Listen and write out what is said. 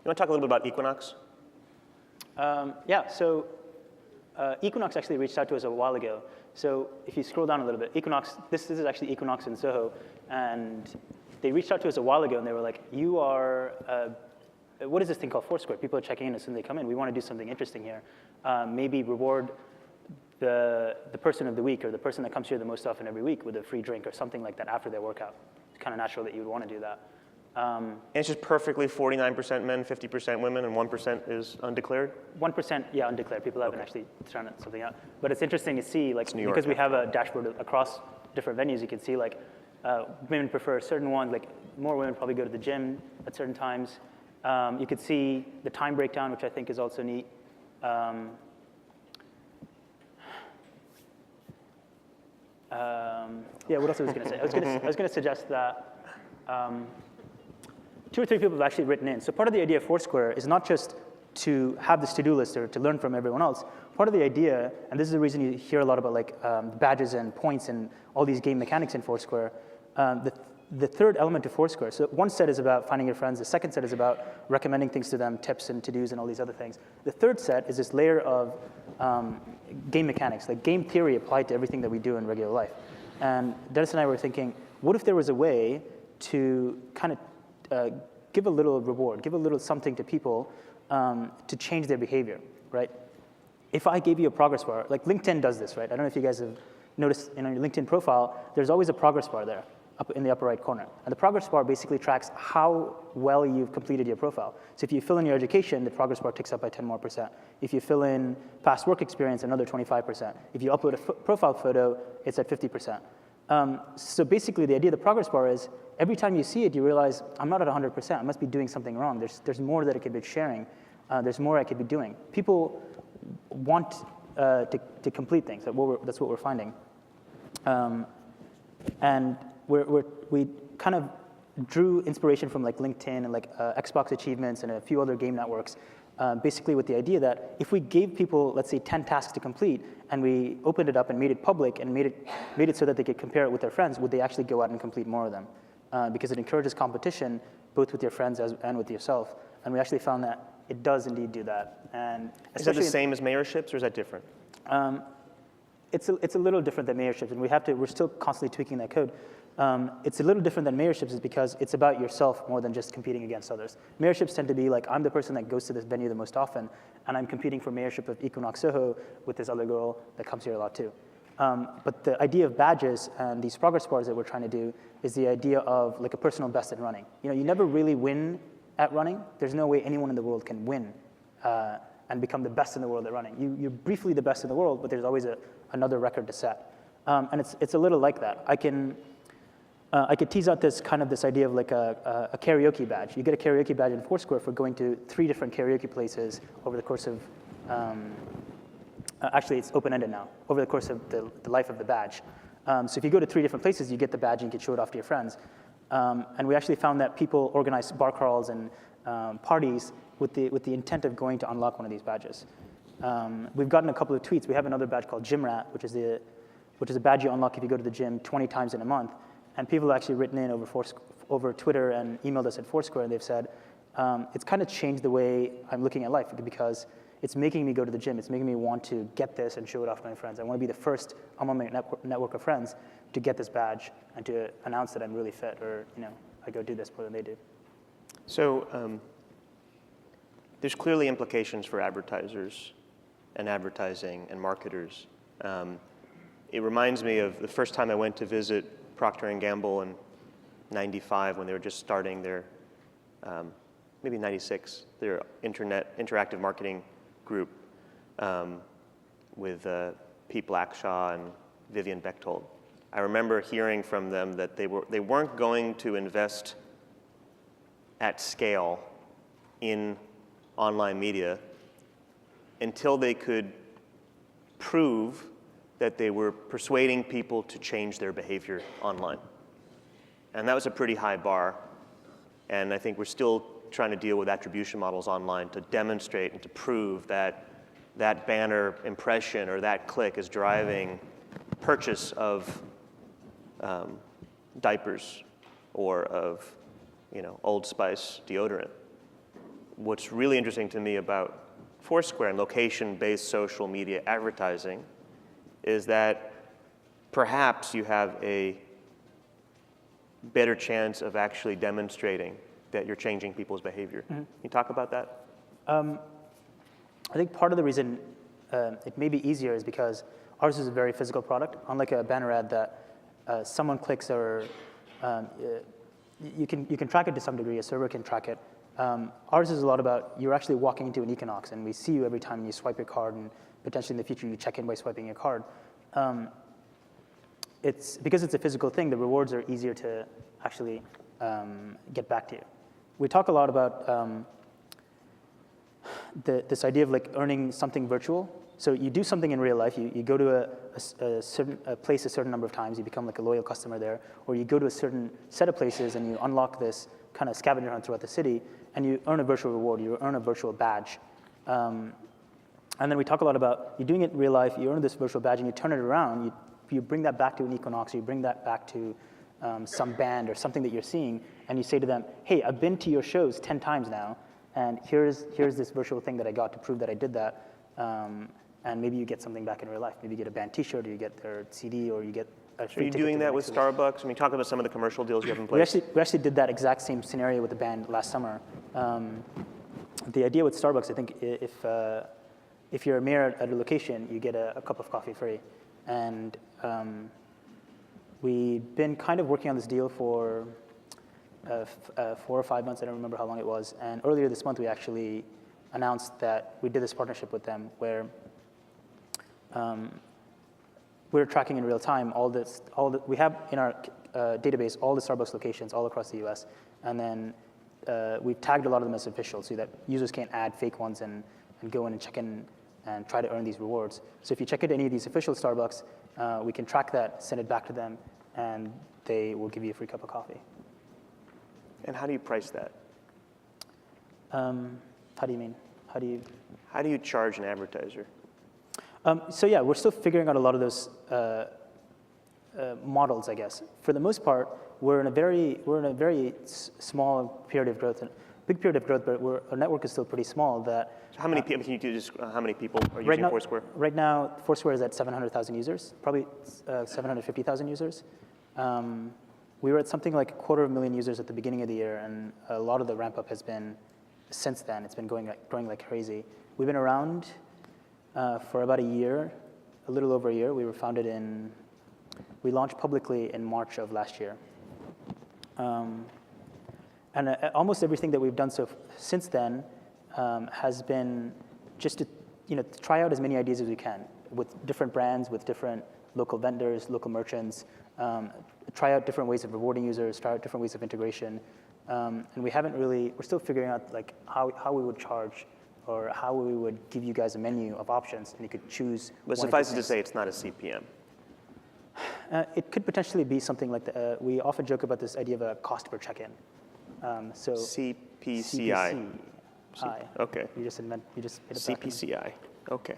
You want to talk a little bit about Equinox? Yeah, so Equinox actually reached out to us a while ago. So if you scroll down a little bit, Equinox, this is actually Equinox in Soho, and they reached out to us a while ago, and they were like, you are, what is this thing called Foursquare? People are checking in as soon as they come in. We want to do something interesting here. Maybe reward the person of the week or the person that comes here the most often every week with a free drink or something like that after their workout. It's kind of natural that you would want to do that. And it's just perfectly 49% men, 50% women, and 1% is undeclared? 1%, yeah, undeclared. People haven't actually thrown something out. But it's interesting to see, like, New York, because we have a dashboard across different venues, you can see, like, women prefer certain ones. Like, more women probably go to the gym at certain times. You could see the time breakdown, which I think is also neat. Yeah, what else I was going to say? I was going to suggest that 2 or 3 people have actually written in. So part of the idea of Foursquare is not just to have this to-do list or to learn from everyone else. Part of the idea, and this is the reason you hear a lot about like badges and points and all these game mechanics in Foursquare, the third element to Foursquare. So one set is about finding your friends. The second set is about recommending things to them, tips and to-dos and all these other things. The third set is this layer of game mechanics, like game theory applied to everything that we do in regular life. And Dennis and I were thinking, what if there was a way to kind of give a little reward, give a little something to people to change their behavior, right? If I gave you a progress bar, like LinkedIn does this, right? I don't know if you guys have noticed in your LinkedIn profile, there's always a progress bar there up in the upper right corner. And the progress bar basically tracks how well you've completed your profile. So if you fill in your education, the progress bar ticks up by 10 more %. If you fill in past work experience, another 25%. If you upload a profile photo, it's at 50%. So basically, the idea of the progress bar is every time you see it, you realize, I'm not at 100%. I must be doing something wrong. There's more that I could be sharing. There's more I could be doing. People want to complete things. That's what we're finding. And we kind of drew inspiration from like LinkedIn and like Xbox Achievements and a few other game networks, basically with the idea that if we gave people, let's say, 10 tasks to complete, and we opened it up and made it public and made it so that they could compare it with their friends, would they actually go out and complete more of them? Because it encourages competition, both with your friends and with yourself. And we actually found that it does indeed do that. And is that the same as mayorships, or is that different? It's a little different than mayorships, and we're still constantly tweaking that code. It's a little different than mayorships is because it's about yourself more than just competing against others. Mayorships tend to be like, I'm the person that goes to this venue the most often, and I'm competing for mayorship of Equinox Soho with this other girl that comes here a lot too. But the idea of badges and these progress bars that we're trying to do is the idea of like a personal best in running. You know, you never really win at running. There's no way anyone in the world can win and become the best in the world at running. You're briefly the best in the world, but there's always another record to set. And it's a little like that. I could tease out this idea of like a karaoke badge. You get a karaoke badge in Foursquare for going to 3 different karaoke places over the course of, actually it's open-ended now, over the course of the life of the badge. So if you go to 3 different places, you get the badge and you can show it off to your friends. And we actually found that people organize bar crawls and parties with the intent of going to unlock one of these badges. We've gotten a couple of tweets. We have another badge called Gym Rat, which is a badge you unlock if you go to the gym 20 times in a month. And people have actually written in over Twitter and emailed us at Foursquare, and they've said, it's kind of changed the way I'm looking at life because it's making me go to the gym. It's making me want to get this and show it off to my friends. I want to be the first among my network of friends to get this badge and to announce that I'm really fit, or I go do this more than they do. So there's clearly implications for advertisers and advertising and marketers. It reminds me of the first time I went to visit Procter & Gamble in 95 when they were just starting their, maybe 96, their interactive marketing group with Pete Blackshaw and Vivian Bechtold. I remember hearing from them that they weren't going to invest at scale in online media until they could prove that they were persuading people to change their behavior online. And that was a pretty high bar. And I think we're still trying to deal with attribution models online to demonstrate and to prove that that banner impression or that click is driving purchase of diapers or of Old Spice deodorant. what's really interesting to me about Foursquare and location-based social media advertising is that perhaps you have a better chance of actually demonstrating that you're changing people's behavior. Can you talk about that? I think part of the reason it may be easier is because ours is a very physical product. Unlike a banner ad that someone clicks or you can track it to some degree, a server can track it. Ours is a lot about you're actually walking into an Equinox and we see you every time you swipe your card, and potentially in the future you check in by swiping your card. Because it's a physical thing, the rewards are easier to actually get back to you. We talk a lot about this idea of like earning something virtual. So you do something in real life, you go to a place a certain number of times, you become like a loyal customer there, or you go to a certain set of places and you unlock this kind of scavenger hunt throughout the city, and you earn a virtual reward, you earn a virtual badge. And then we talk a lot about you doing it in real life, you earn this virtual badge and you turn it around, you bring that back to an Equinox, or you bring that back to some band or something that you're seeing, and you say to them, hey, I've been to your shows 10 times now, and here's this virtual thing that I got to prove that I did that. And maybe you get something back in real life. Maybe you get a band T-shirt, or you get their CD, or you get a free ticket. Are you doing to that with exhibit. Starbucks? I mean, talk about some of the commercial deals you have in place. We actually did that exact same scenario with the band last summer. The idea with Starbucks, I think, if you're a mayor at a location, you get a cup of coffee free. And we've been kind of working on this deal for 4 or 5 months. I don't remember how long it was. And earlier this month, we actually announced that we did this partnership with them where we're tracking in real time we have in our database all the Starbucks locations all across the US, and then we've tagged a lot of them as official so that users can't add fake ones and go in and check in and try to earn these rewards. So if you check into any of these official Starbucks, we can track that, send it back to them, and they will give you a free cup of coffee. And how do you price that? How do you mean? How do you charge an advertiser? So yeah, we're still figuring out a lot of those models, I guess. For the most part, we're in a very small period of growth, and big period of growth, but our network is still pretty small. That how many people? Can you just how many people are using Foursquare? Right now, Foursquare is at 700,000 users, probably 750,000 users. We were at something like 250,000 users at the beginning of the year, and a lot of the ramp up has been since then. It's been growing like crazy. We've been around for about a year, a little over a year. We launched publicly in March of last year. And almost everything that we've done since then has been just to try out as many ideas as we can with different brands, with different local vendors, local merchants, try out different ways of rewarding users, try out different ways of integration. And we're still figuring out like how we would charge or how we would give you guys a menu of options, and you could choose. But suffice it to say, it's not a CPM. It could potentially be something like we often joke about this idea of a cost per check-in. So CPCI. CPCI. Okay. You just made it. CPCI. Okay.